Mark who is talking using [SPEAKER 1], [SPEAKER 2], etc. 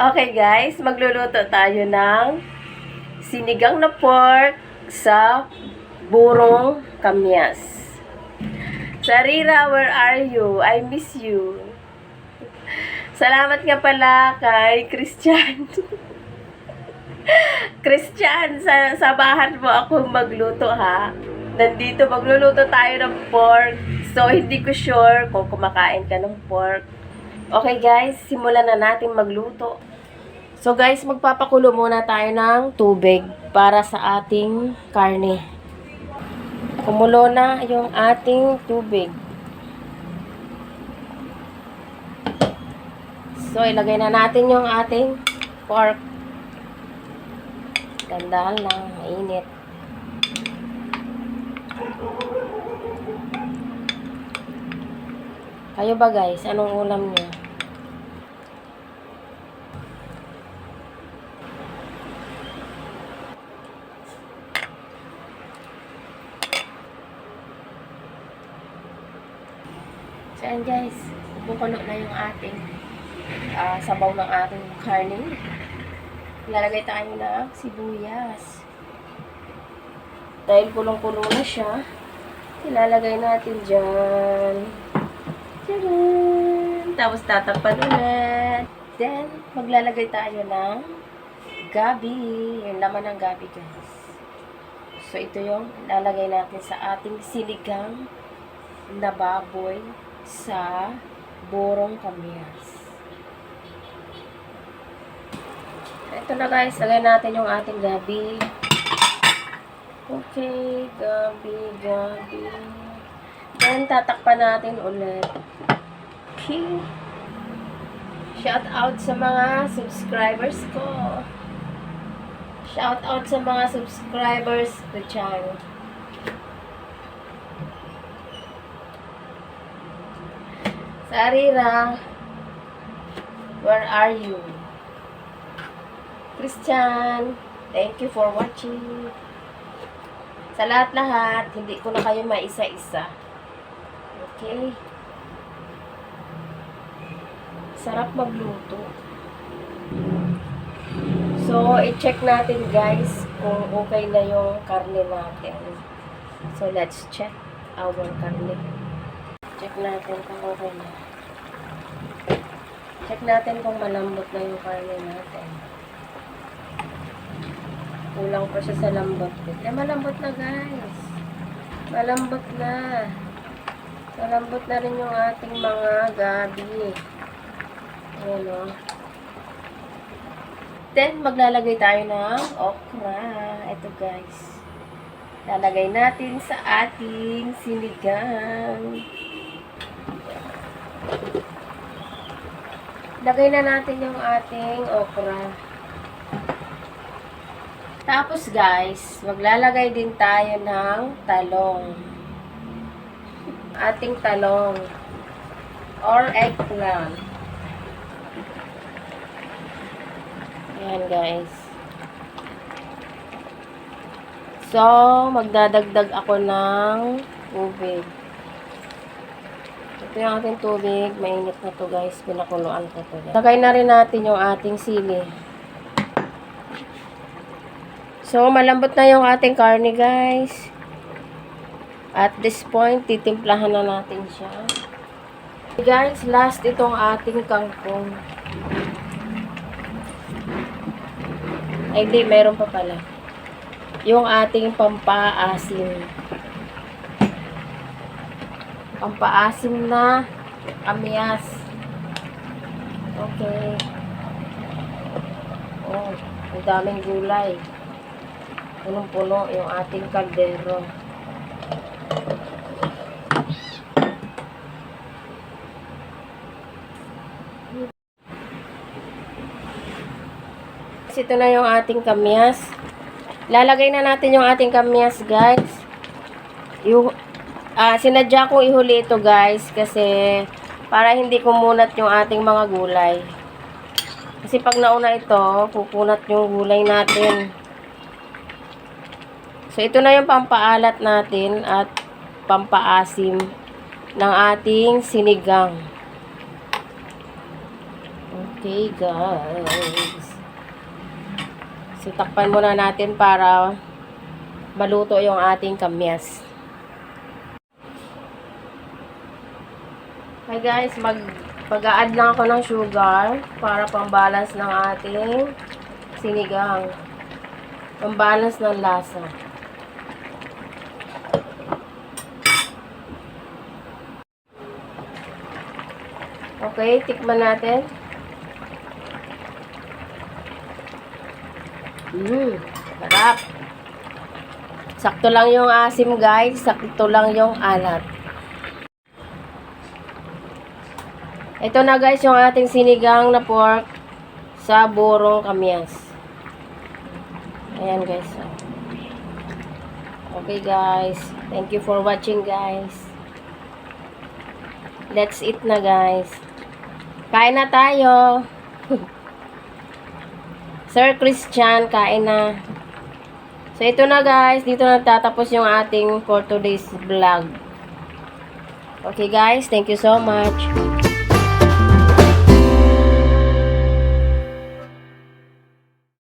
[SPEAKER 1] Okay guys, magluluto tayo ng sinigang na pork sa burong kamyas. Sarira, where are you? I miss you. Salamat nga pala kay Christian. Christian, sabahan mo ako magluto ha. Nandito magluluto tayo ng pork. So, hindi ko sure kung kumakain ka ng pork. Okay guys, simulan na natin magluto. So guys, magpapakulo muna tayo ng tubig para sa ating karne. Kumulo na yung ating tubig. So, ilagay na natin yung ating pork. Dandahan lang, mainit. Kayo ba guys, anong ulam niyo? So yan guys, bukulo na yung ating sabaw ng ating karne. Ilalagay tayo ng sibuyas. Dahil kulong-kulo na siya, ilalagay natin dyan. Tadaan! Tapos tatakpan ulit. Then, maglalagay tayo ng gabi. Yung laman ng gabi guys. So, ito yung lalagay natin sa ating sinigang na baboy sa burong kamyas. Ito na guys, lagay natin yung ating gabi. Okay, gabi. Then, tatakpan natin ulit. Okay. Shout out sa mga subscribers ko. Shout out sa mga subscribers ko dyan. Sarira, where are you? Christian, thank you for watching. Sa lahat-lahat, hindi ko na kayo maisa-isa. Okay? Sarap magluto. So, i-check natin guys kung okay na yung karne natin. So, let's check our karne. Check natin kung okay na. Check natin kung malambot na yung karne natin. Kulang pa siya sa lambot. Malambot na guys. Malambot na. Malambot na rin yung ating mga gabi. Ayan o. Then, maglalagay tayo ng okra. Ito guys. Lalagay natin sa ating sinigang. Lagay na natin yung ating okra. Tapos guys, maglalagay din tayo ng talong. Ating talong. Or eggplant. Ayan guys. So, magdadagdag ako ng tubig. Ito yung ating tubig. Mainit na to guys. Pinakuluan ko to. Lagay na rin natin yung ating sili. So, malambot na yung ating karne, guys. At this point, titimplahan na natin siya. Guys, last itong ating kangkong. Ay, di, meron pa pala. Yung ating pampaasim. Pampaasim na kamyas. Okay. Oh, ang daming gulay. Punong-puno yung ating kaldero. Ito na yung ating kamyas. Lalagay na natin yung ating kamyas, guys. Sinadya kong ihuli ito, guys, kasi para hindi kumunat yung ating mga gulay. Kasi pag nauna ito, pupunat yung gulay natin. So, ito na yung pampaalat natin at pampaasim ng ating sinigang. Okay, guys. So, takpan muna natin para maluto yung ating kamyas. Okay, guys. Mag-a-add lang ako ng sugar para pang-balance ng ating sinigang. Pang-balance ng lasa. Okay, tikman natin. Sarap. Sakto lang yung asim, guys. Sakto lang yung alat. Ito na, guys, yung ating sinigang na pork sa burong kamyas. Ayan, guys. Okay, guys. Thank you for watching, guys. Let's eat na, guys. Kain na tayo. Sir Christian, kain na. So, ito na, guys. Dito na tatapos yung ating for today's vlog. Okay, guys. Thank you so much.